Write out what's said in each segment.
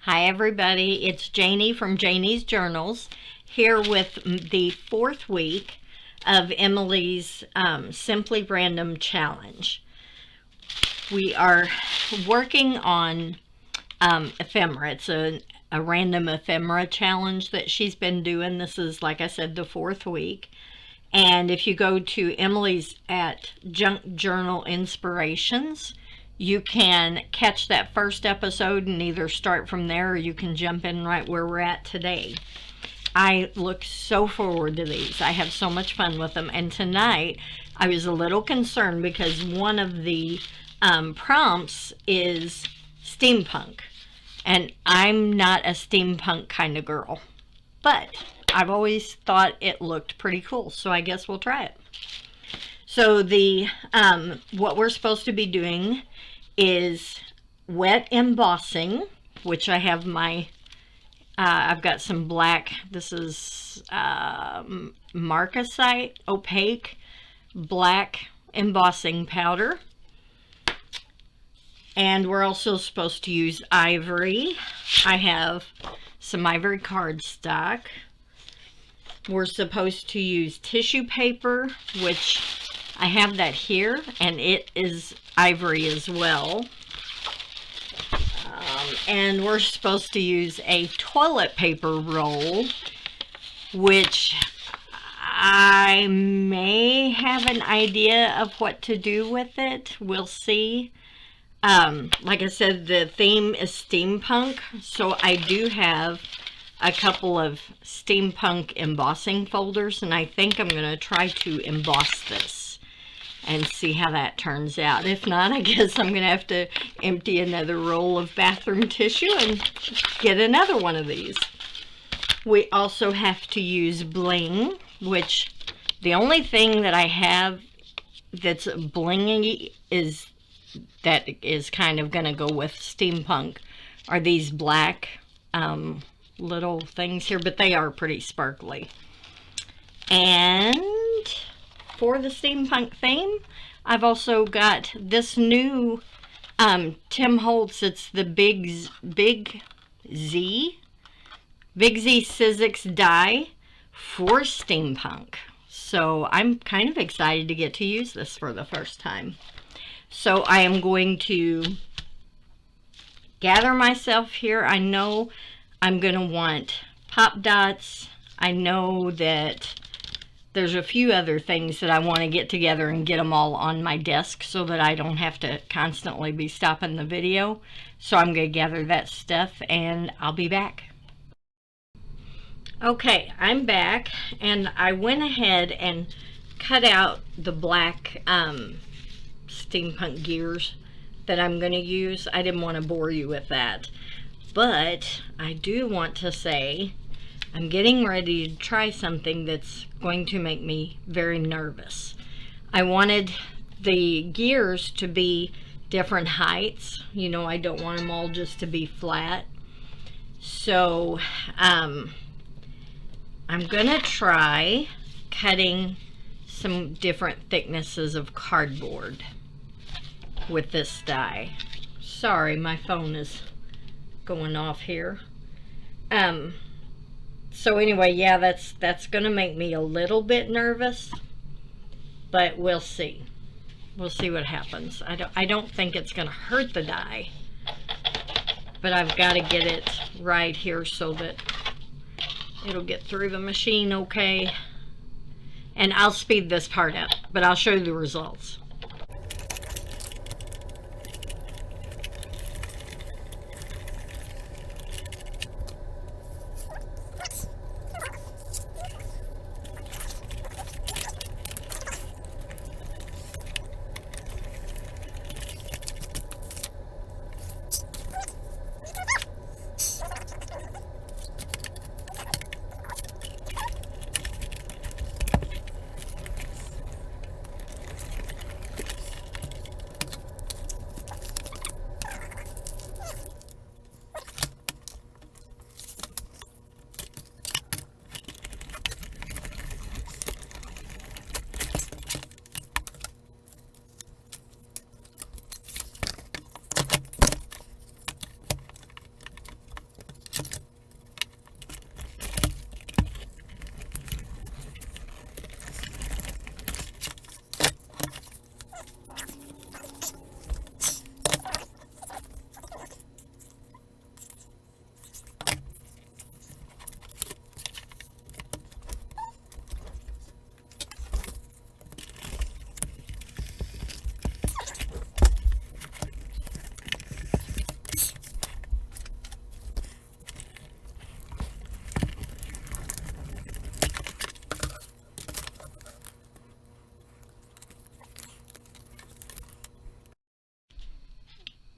Hi everybody, it's Janie from Janie's Journals here with the 4th week of Emily's Simply Random Challenge. We are working on ephemera. It's a random ephemera challenge that she's been doing. This is, like I said, the 4th week. And if you go to Emily's at Junk Journal Inspirations, you can catch that first episode and either start from there or you can jump in right where we're at today. I look so forward to these. I have so much fun with them. And tonight I was a little concerned because one of the prompts is steampunk. And I'm not a steampunk kind of girl. But I've always thought it looked pretty cool. So I guess we'll try it. So the what we're supposed to be doing is wet embossing, which I have my, I've got some black, this is marcasite, opaque, black embossing powder. And we're also supposed to use ivory. I have some ivory cardstock. We're supposed to use tissue paper, which I have that here, and it is ivory as well. And we're supposed to use a toilet paper roll, which I may have an idea of what to do with it. We'll see. Like I said, the theme is steampunk, so I do have a couple of steampunk embossing folders, and I think I'm going to try to emboss this and see how that turns out. If not, I guess I'm going to have to empty another roll of bathroom tissue and get another one of these. We also have to use bling, which the only thing that I have that's blingy is that is kind of going to go with steampunk are these black little things here, but they are pretty sparkly. And for the steampunk theme, I've also got this new Tim Holtz. It's the Big Z Sizzix die for steampunk. So I'm kind of excited to get to use this for the first time. So I am going to gather myself here. I know I'm going to want pop dots. I know that there's a few other things that I want to get together and get them all on my desk so that I don't have to constantly be stopping the video. So I'm going to gather that stuff and I'll be back. Okay, I'm back, and I went ahead and cut out the black steampunk gears that I'm going to use. I didn't want to bore you with that, but I do want to say I'm getting ready to try something that's going to make me very nervous. I wanted the gears to be different heights. You know, I don't want them all just to be flat. So I'm going to try cutting some different thicknesses of cardboard with this die. Sorry, my phone is going off here. So anyway, yeah, that's going to make me a little bit nervous, but we'll see. We'll see what happens. I don't think it's going to hurt the die, but I've got to get it right here so that it'll get through the machine okay. And I'll speed this part up, but I'll show you the results.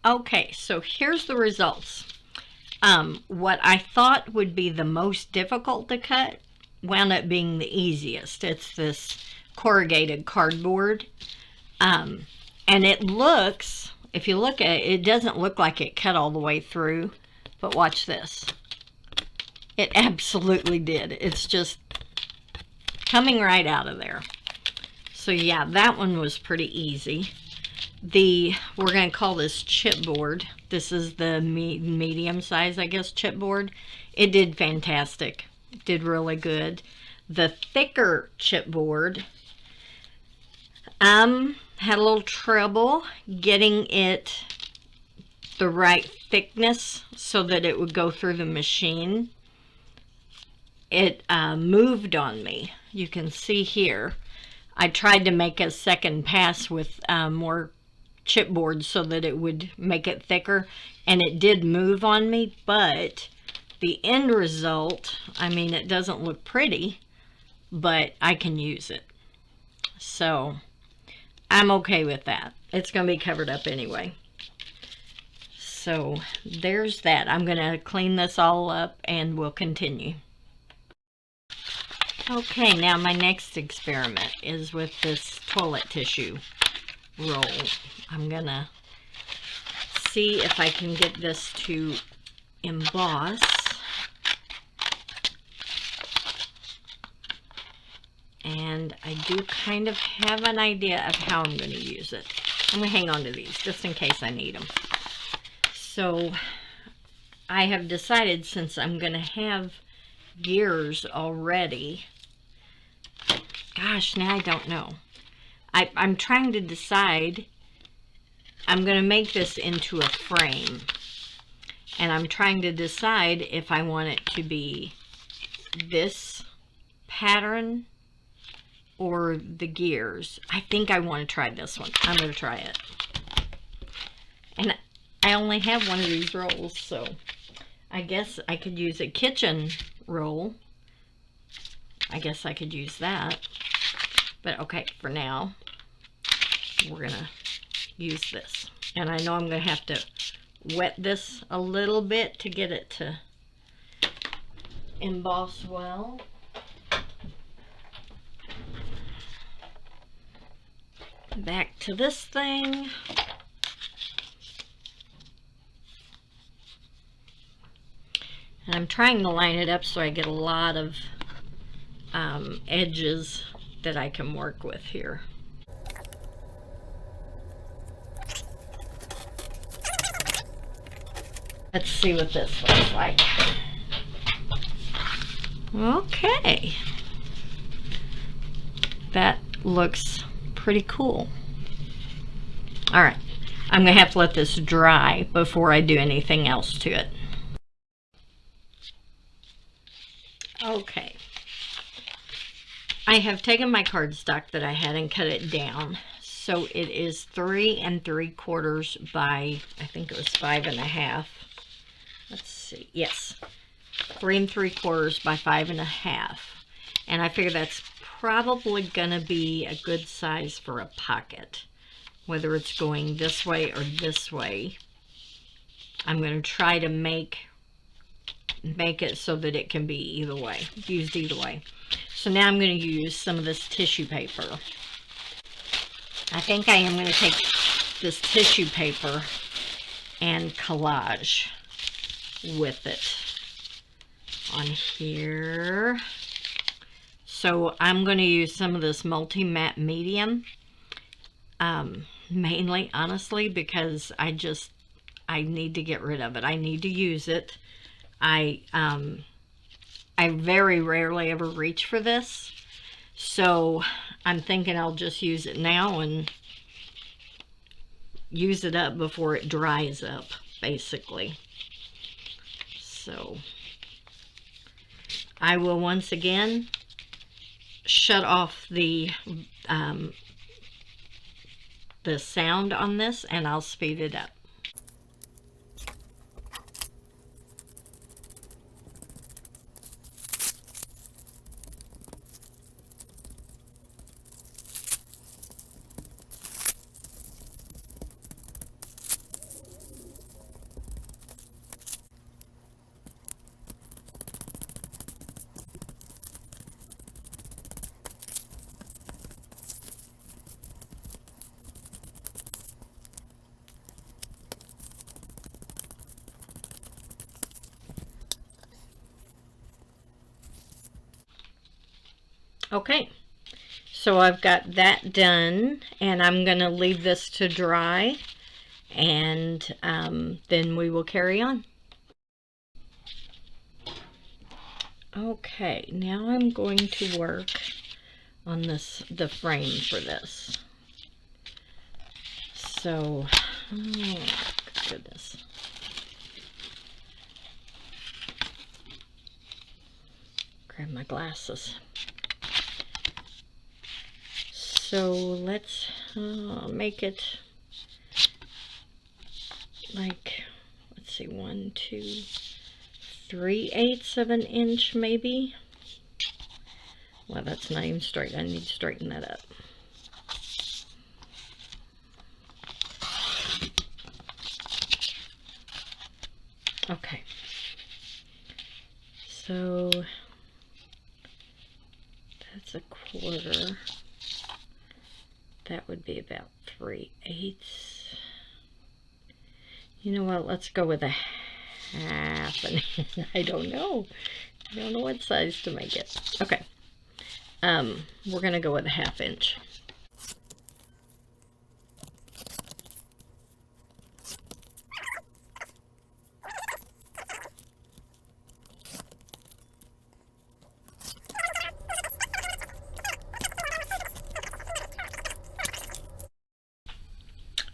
Okay, so here's the results. What I thought would be the most difficult to cut wound up being the easiest. It's this corrugated cardboard. And it looks, if you look at it, it doesn't look like it cut all the way through, but watch this. It absolutely did. It's just coming right out of there. So yeah, that one was pretty easy. We're going to call this chipboard. This is the medium size, I guess, chipboard. It did fantastic. It did really good. The thicker chipboard, had a little trouble getting it the right thickness so that it would go through the machine. It moved on me. You can see here. I tried to make a second pass with more chipboard so that it would make it thicker, and it did move on me, but the end result, I mean, it doesn't look pretty, but I can use it. So I'm okay with that. It's going to be covered up anyway. So there's that. I'm going to clean this all up and we'll continue. Okay, now my next experiment is with this toilet tissue roll. I'm going to see if I can get this to emboss. And I do kind of have an idea of how I'm going to use it. I'm going to hang on to these just in case I need them. So I have decided, since I'm going to have gears already, gosh, now I don't know. I'm trying to decide. I'm going to make this into a frame. And I'm trying to decide if I want it to be this pattern or the gears. I think I want to try this one. I'm going to try it. And I only have one of these rolls, so I guess I could use a kitchen roll. I guess I could use that. But okay, for now, we're going to use this. And I know I'm going to have to wet this a little bit to get it to emboss well. Back to this thing. And I'm trying to line it up so I get a lot of edges that I can work with here. Let's see what this looks like. Okay. That looks pretty cool. All right. I'm going to have to let this dry before I do anything else to it. Okay. I have taken my cardstock that I had and cut it down. So it is 3 3/4 by, I think it was 5 1/2. Let's see. Yes. 3 3/4 by 5 1/2. And I figure that's probably going to be a good size for a pocket. Whether it's going this way or this way. I'm going to try to make it so that it can be either way, used either way. So now I'm going to use some of this tissue paper. I think I am going to take this tissue paper and collage with it on here. So I'm going to use some of this multi-matte medium, mainly, honestly, because I need to get rid of it. I need to use it. I very rarely ever reach for this, so I'm thinking I'll just use it now and use it up before it dries up, basically. So I will once again shut off the sound on this, and I'll speed it up. Okay, so I've got that done, and I'm going to leave this to dry, and then we will carry on. Okay, now I'm going to work on the frame for this. So, oh goodness. Grab my glasses. So let's make it like, let's see, 1, 2, 3/8 of an inch maybe. Well, that's not even straight. I need to straighten that up. Okay. So that's a quarter. That would be about 3/8. You know what? Let's go with a half. I don't know. I don't know what size to make it. Okay. We're gonna go with a 1/2 inch.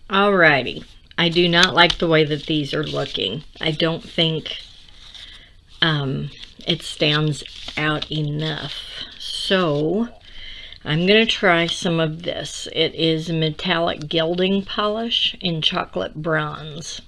Alrighty. I do not like the way that these are looking. I don't think it stands out enough. So I'm going to try some of this. It is metallic gilding polish in chocolate bronze.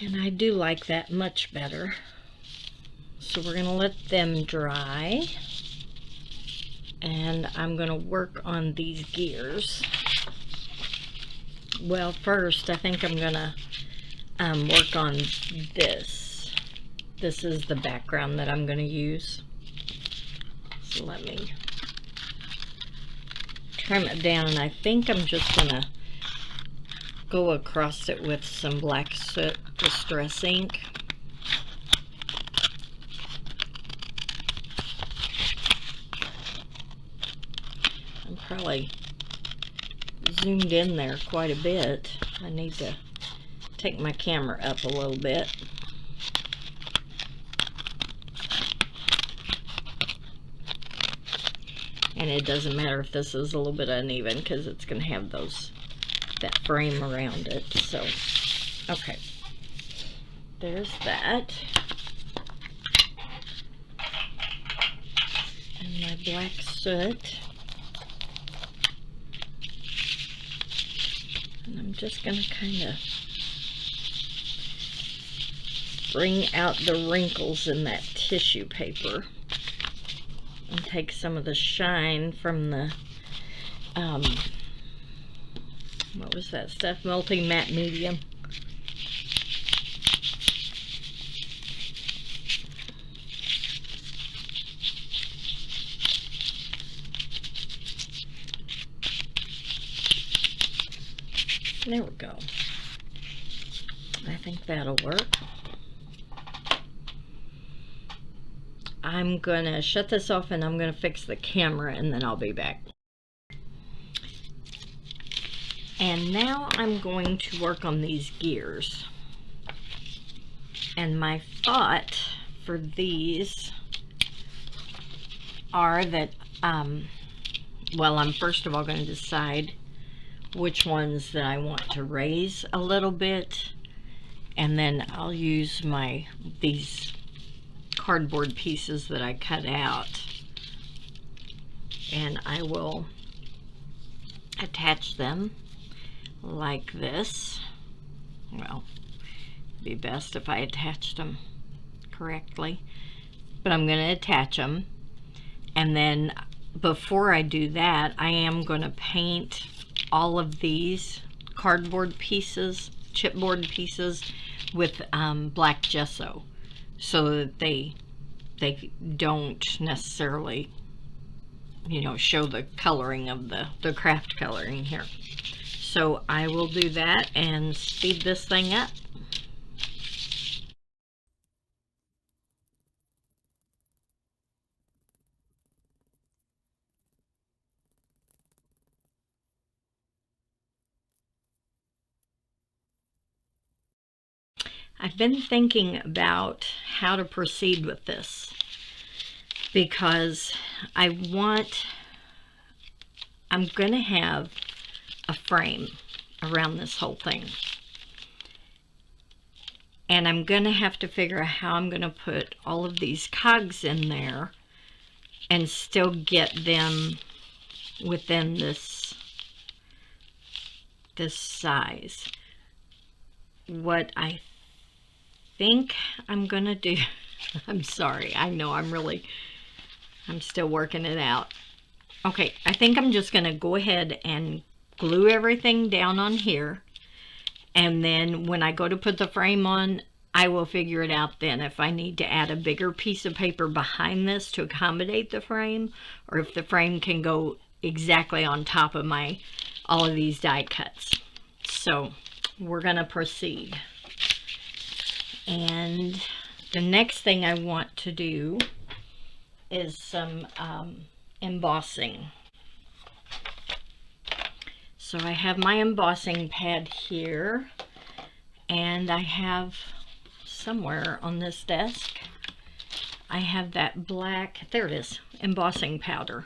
And I do like that much better. So we're going to let them dry. And I'm going to work on these gears. Well, first I think I'm going to work on this. This is the background that I'm going to use. So let me trim it down, and I think I'm just going to go across it with some black soot distress ink. I'm probably zoomed in there quite a bit. I need to take my camera up a little bit. And it doesn't matter if this is a little bit uneven because it's going to have that frame around it. So, okay. There's that. And my black soot. And I'm just going to kind of bring out the wrinkles in that tissue paper and take some of the shine from the what was that stuff? Multi-matte medium. There we go. I think that'll work. I'm gonna shut this off and I'm gonna fix the camera and then I'll be back. And now I'm going to work on these gears. And my thought for these are that, well, I'm first of all going to decide which ones that I want to raise a little bit, and then I'll use these cardboard pieces that I cut out, and I will attach them like this. Well, it'd be best if I attached them correctly, but I'm going to attach them, and then before I do that, I am going to paint all of these cardboard pieces, chipboard pieces, with black gesso, so that they don't necessarily, you know, show the coloring of the craft coloring here. So I will do that and speed this thing up. I've been thinking about how to proceed with this, because I'm going to have a frame around this whole thing. And I'm going to have to figure out how I'm going to put all of these cogs in there and still get them within this size. What I think I'm going to do, I'm sorry, I know I'm still working it out. Okay, I think I'm just going to go ahead and glue everything down on here. And then when I go to put the frame on, I will figure it out then if I need to add a bigger piece of paper behind this to accommodate the frame, or if the frame can go exactly on top of all of these die cuts. So we're going to proceed. And the next thing I want to do is some embossing. So I have my embossing pad here, and I have somewhere on this desk, I have that black, there it is, embossing powder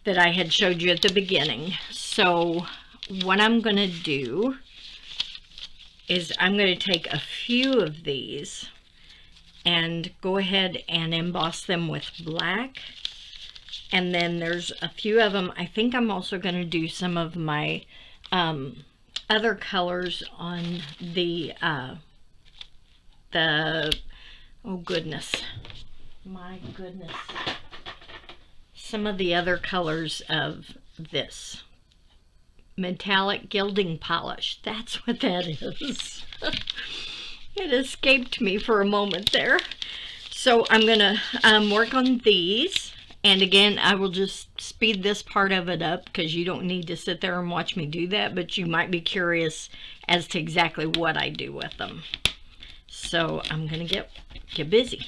that I had showed you at the beginning. So what I'm going to do is I'm going to take a few of these and go ahead and emboss them with black. And then there's a few of them. I think I'm also going to do some of my other colors on the oh goodness, my goodness, some of the other colors of this metallic gilding polish. That's what that is. It escaped me for a moment there. So I'm going to work on these. And again, I will just speed this part of it up because you don't need to sit there and watch me do that, but you might be curious as to exactly what I do with them. So I'm going to get busy.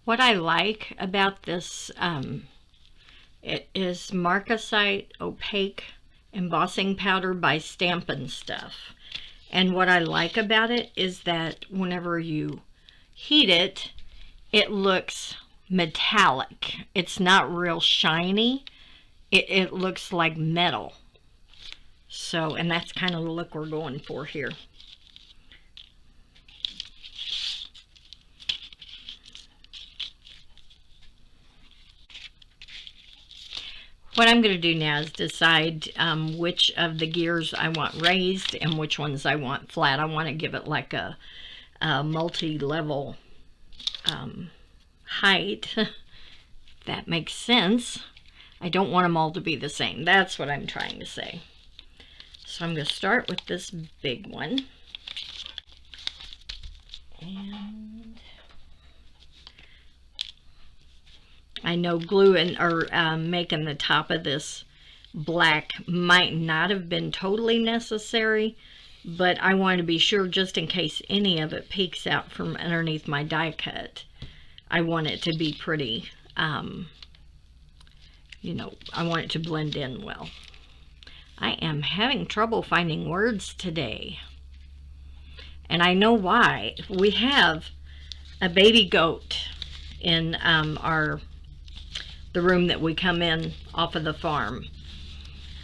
What I like about this, it is Marcasite Opaque Embossing Powder by Stampin' Stuff. And what I like about it is that whenever you heat it, it looks metallic. It's not real shiny. It looks like metal. So, and that's kind of the look we're going for here. What I'm going to do now is decide which of the gears I want raised and which ones I want flat. I want to give it like a multi-level height. That makes sense. I don't want them all to be the same. That's what I'm trying to say. So I'm going to start with this big one. And I know gluing or making the top of this black might not have been totally necessary, but I want to be sure just in case any of it peeks out from underneath my die cut. I want it to be pretty, you know, I want it to blend in well. I am having trouble finding words today. And I know why. We have a baby goat in the room that we come in off of the farm.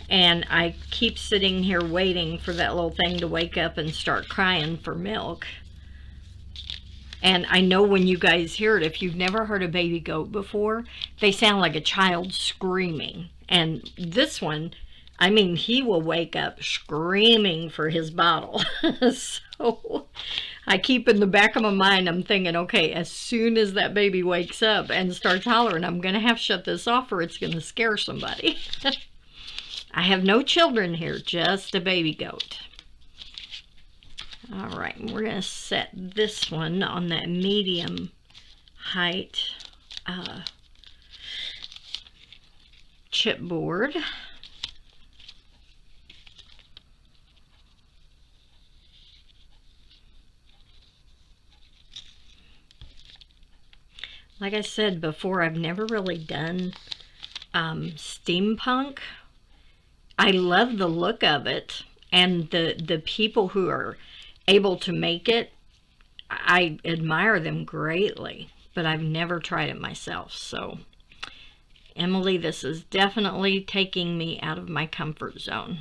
And I keep sitting here waiting for that little thing to wake up and start crying for milk. And I know when you guys hear it, if you've never heard a baby goat before, they sound like a child screaming. And this one, I mean, he will wake up screaming for his bottle. So I keep in the back of my mind, I'm thinking, okay, as soon as that baby wakes up and starts hollering, I'm going to have to shut this off or it's going to scare somebody. I have no children here, just a baby goat. All right, we're going to set this one on that medium height chipboard. Like I said before, I've never really done steampunk. I love the look of it, and the people who are able to make it, I admire them greatly, but I've never tried it myself. So, Emily, this is definitely taking me out of my comfort zone.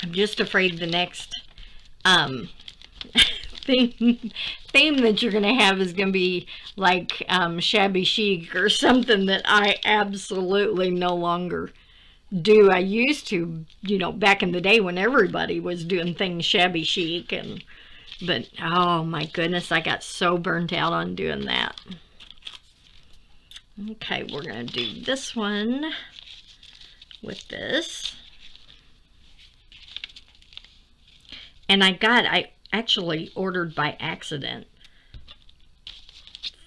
I'm just afraid the next theme that you're going to have is going to be like shabby chic or something that I absolutely no longer do. I used to, you know, back in the day when everybody was doing things shabby chic, but oh my goodness, I got so burnt out on doing that. Okay, we're going to do this one with this. And I actually ordered by accident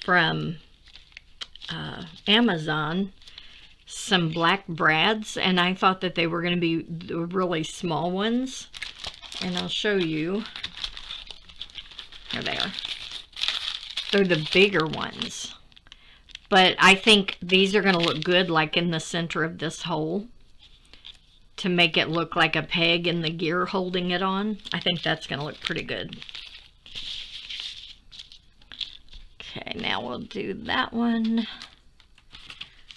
from Amazon some black brads, and I thought that they were going to be the really small ones, and I'll show you. Here they are. They're the bigger ones, but I think these are going to look good like in the center of this hole to make it look like a peg in the gear holding it on. I think that's going to look pretty good. Okay, now we'll do that one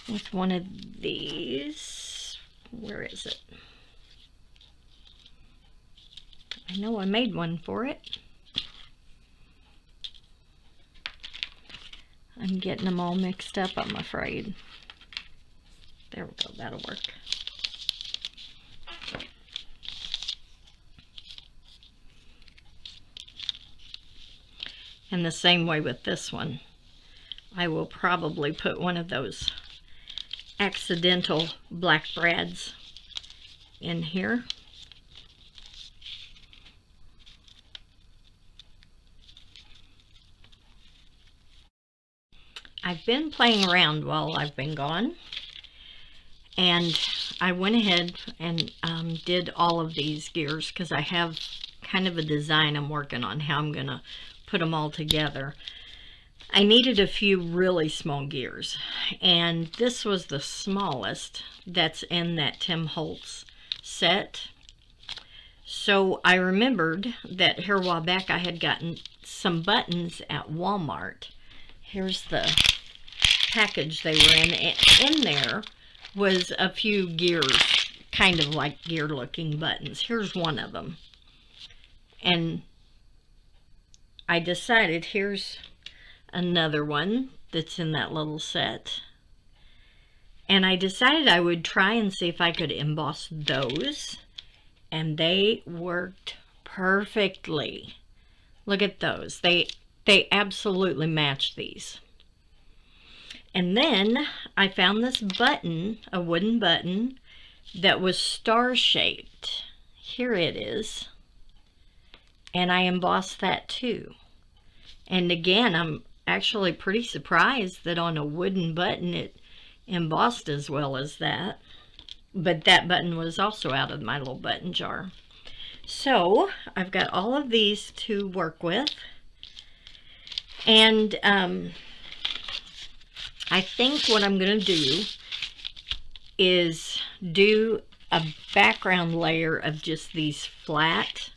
with one of these. Where is it? I know I made one for it. I'm getting them all mixed up, I'm afraid. There we go, that'll work. And the same way with this one. I will probably put one of those accidental black brads in here. I've been playing around while I've been gone, and I went ahead and did all of these gears because I have kind of a design I'm working on how I'm gonna put them all together. I needed a few really small gears, and this was the smallest that's in that Tim Holtz set. So I remembered that here a while back I had gotten some buttons at Walmart. Here's the package they were in. In there was a few gears, kind of like gear looking buttons. Here's one of them. And I decided here's another one that's in that little set, and I decided I would try and see if I could emboss those, and they worked perfectly. Look at those. They absolutely match these. And then I found this button, a wooden button that was star shaped. Here it is, and I embossed that too. And again, I'm actually pretty surprised that on a wooden button it embossed as well as that. But that button was also out of my little button jar. So I've got all of these to work with. And I think what I'm going to do is do a background layer of just these flat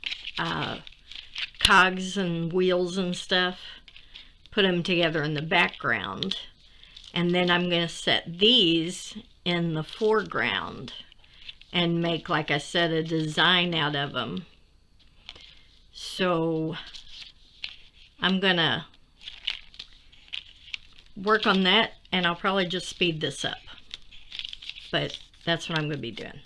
cogs and wheels and stuff, put them together in the background, and then I'm going to set these in the foreground and make, like I said, a design out of them. So I'm gonna work on that, and I'll probably just speed this up, but that's what I'm going to be doing.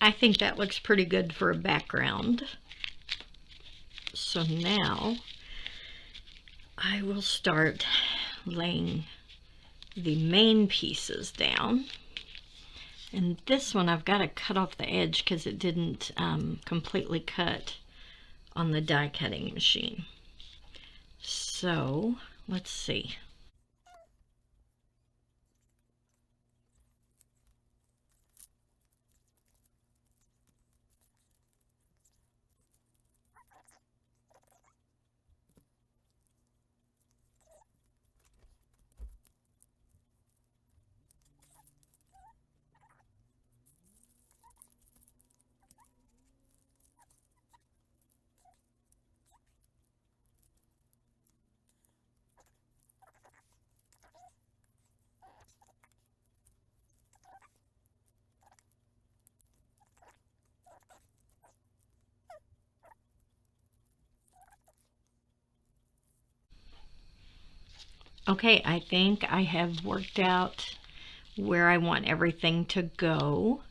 I think that looks pretty good for a background. So now I will start laying the main pieces down. And this one I've got to cut off the edge because it didn't completely cut on the die cutting machine. So let's see. Okay, I think I have worked out where I want everything to go.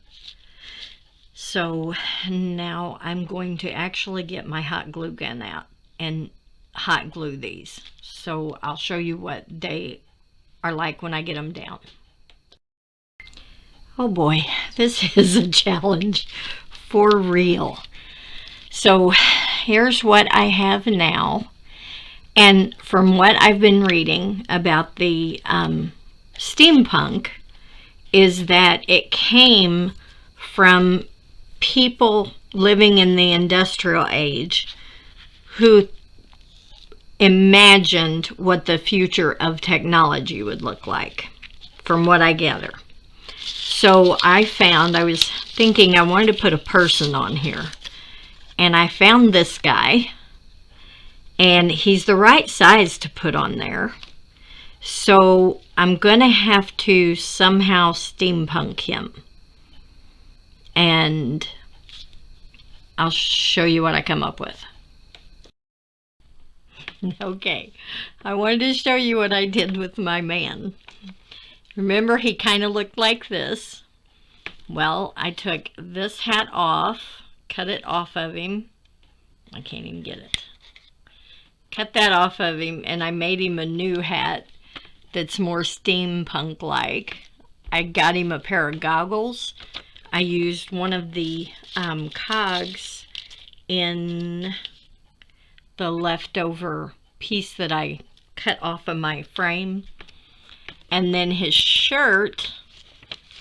So now I'm going to actually get my hot glue gun out and hot glue these. So I'll show you what they are like when I get them down. Oh boy, this is a challenge for real. So here's what I have now. And from what I've been reading about the steampunk is that it came from people living in the industrial age who imagined what the future of technology would look like, from what I gather. So I was thinking I wanted to put a person on here, and I found this guy, and he's the right size to put on there. So I'm going to have to somehow steampunk him. And I'll show you what I come up with. Okay, I wanted to show you what I did with my man. Remember, he kind of looked like this. Well, I took this hat off, cut it off of him. I can't even get it. Cut that off of him, and I made him a new hat that's more steampunk-like. I got him a pair of goggles. I used one of the cogs in the leftover piece that I cut off of my frame. And then his shirt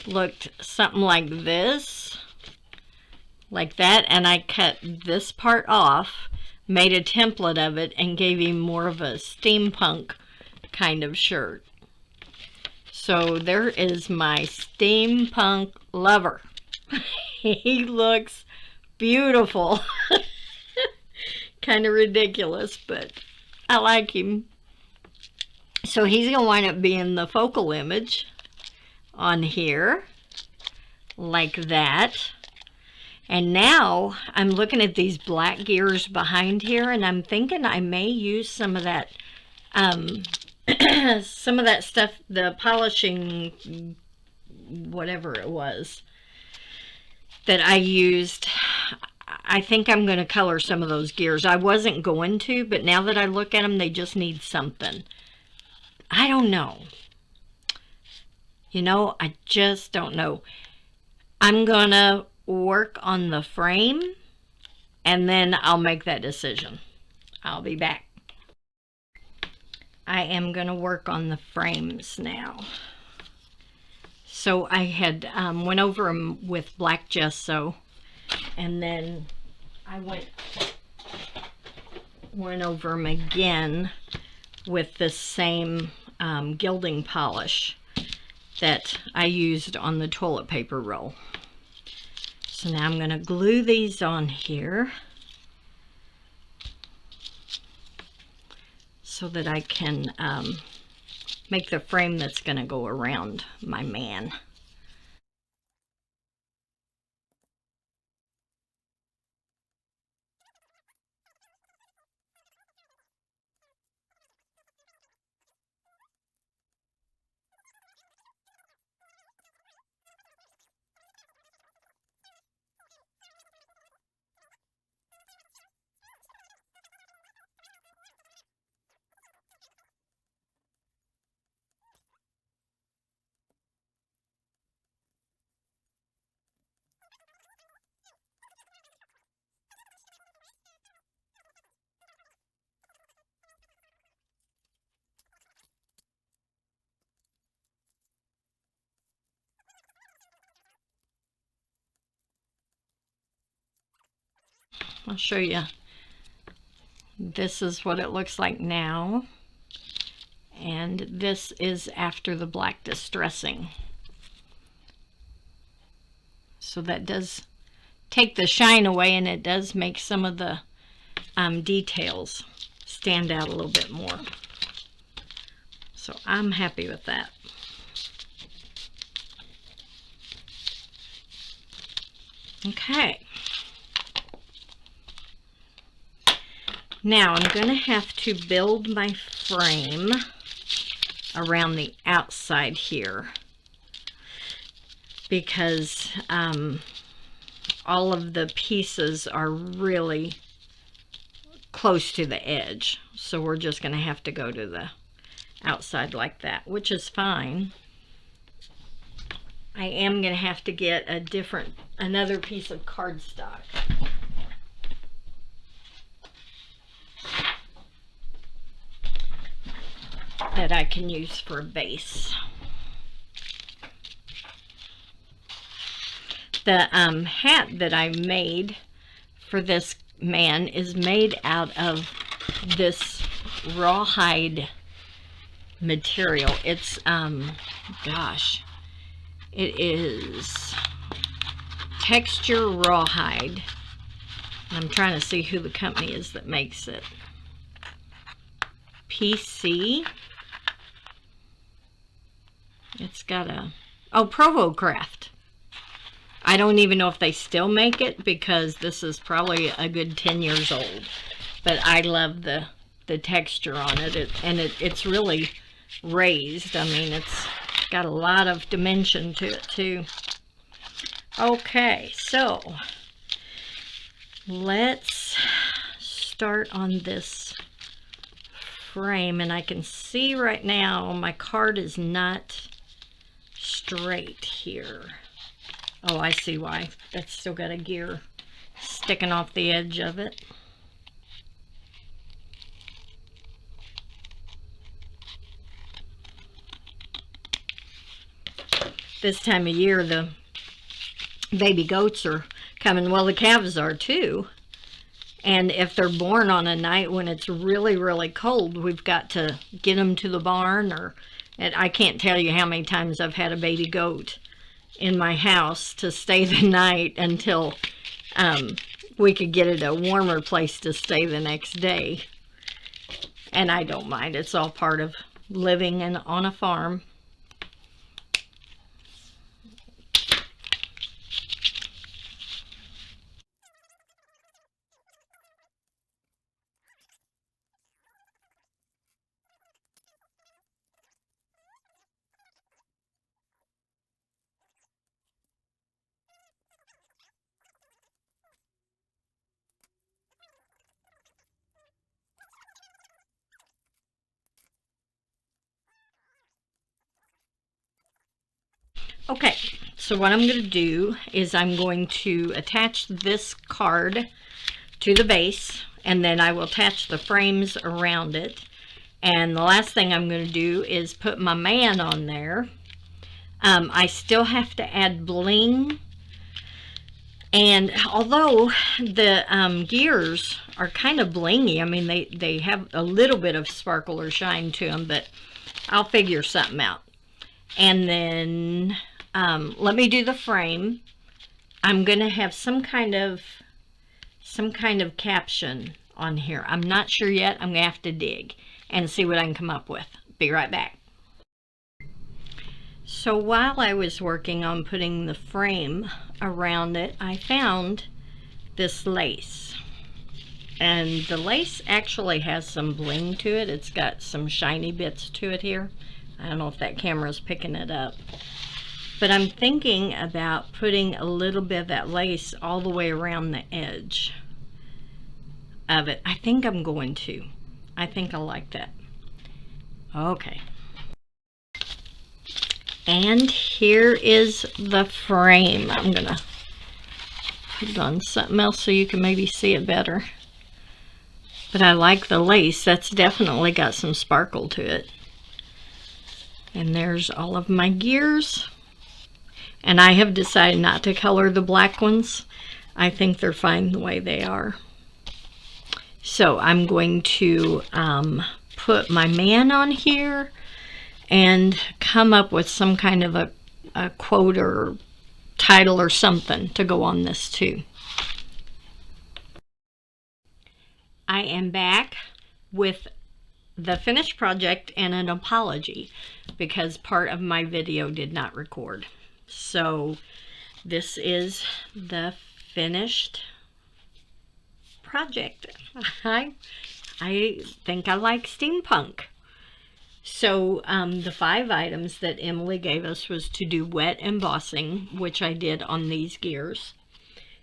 looked something like this, like that, and I cut this part off, made a template of it, and gave him more of a steampunk kind of shirt. So there is my steampunk lover. He looks beautiful. Kind of ridiculous, but I like him. So he's going to wind up being the focal image on here, like that. And now I'm looking at these black gears behind here, and I'm thinking I may use some of that, some of that stuff, the polishing, whatever it was, that I used. I think I'm going to color some of those gears. I wasn't going to, but now that I look at them, they just need something. I don't know. You know, I just don't know. I'm going to work on the frame, and then I'll make that decision. I'll be back. I am going to work on the frames now. So I had went over them with black gesso, and then I went over them again with the same gilding polish that I used on the toilet paper roll. So now I'm going to glue these on here so that I can make the frame that's going to go around my man. I'll show you. This is what it looks like now, and this is after the black distressing. So that does take the shine away, and it does make some of the details stand out a little bit more. So I'm happy with that. Okay. Now I'm going to have to build my frame around the outside here, because all of the pieces are really close to the edge. So we're just going to have to go to the outside like that, which is fine. I am going to have to get another piece of cardstock. That I can use for a base. The hat that I made for this man is made out of this rawhide material. It's gosh, it is texture rawhide. I'm trying to see who the company is that makes it. PC. It's got Provo Craft. I don't even know if they still make it, because this is probably a good 10 years old. But I love the the texture on it, it's really raised. I mean, it's got a lot of dimension to it too. Okay, so let's start on this frame, and I can see right now my card is not straight here. Oh, I see why. That's still got a gear sticking off the edge of it. This time of year, the baby goats are coming. Well, the calves are too. And if they're born on a night when it's really, really cold, we've got to get them to the barn. And I can't tell you how many times I've had a baby goat in my house to stay the night until we could get it a warmer place to stay the next day. And I don't mind. It's all part of living on a farm. Okay, so what I'm going to do is I'm going to attach this card to the base, and then I will attach the frames around it. And the last thing I'm going to do is put my man on there. I still have to add bling. And although the gears are kind of blingy, I mean, they have a little bit of sparkle or shine to them, but I'll figure something out. And then let me do the frame. I'm going to have some kind of caption on here. I'm not sure yet. I'm going to have to dig and see what I can come up with. Be right back. So while I was working on putting the frame around it, I found this lace. And the lace actually has some bling to it. It's got some shiny bits to it here. I don't know if that camera's picking it up. But I'm thinking about putting a little bit of that lace all the way around the edge of it. I think I'm going to. I think I like that. Okay. And here is the frame. I'm going to put it on something else so you can maybe see it better. But I like the lace. That's definitely got some sparkle to it. And there's all of my gears. And I have decided not to color the black ones. I think they're fine the way they are. So I'm going to put my man on here and come up with some kind of a quote or title or something to go on this too. I am back with the finished project and an apology because part of my video did not record. So this is the finished project. I think I like steampunk. So the 5 items that Emily gave us was to do wet embossing, which I did on these gears.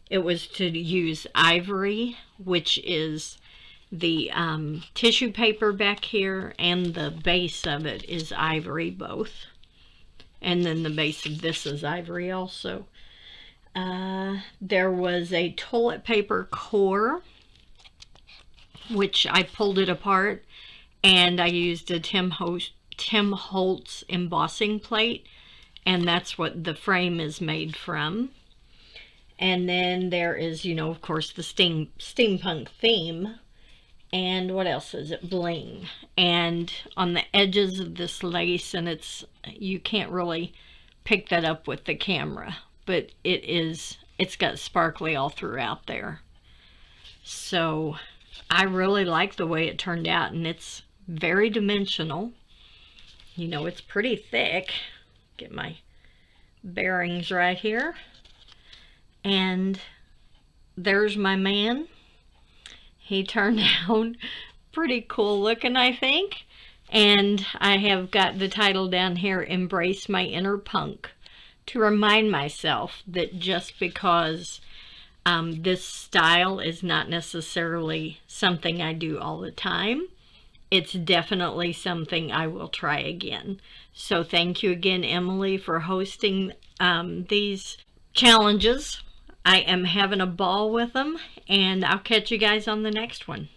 It was to use ivory, which is the tissue paper back here, and the base of it is ivory both. And then the base of this is ivory also. There was a toilet paper core, which I pulled it apart, and I used a Tim Holtz embossing plate, and that's what the frame is made from. And then there is, you know, of course, the steampunk theme. And what else is it? Bling. And on the edges of this lace, and you can't really pick that up with the camera, but it's got sparkly all throughout there. So I really like the way it turned out, and it's very dimensional. You know, it's pretty thick. Get my bearings right here. And there's my man. He turned out pretty cool looking, I think. And I have got the title down here, Embrace My Inner Punk, to remind myself that just because this style is not necessarily something I do all the time, it's definitely something I will try again. So thank you again, Emily, for hosting these challenges. I am having a ball with them, and I'll catch you guys on the next one.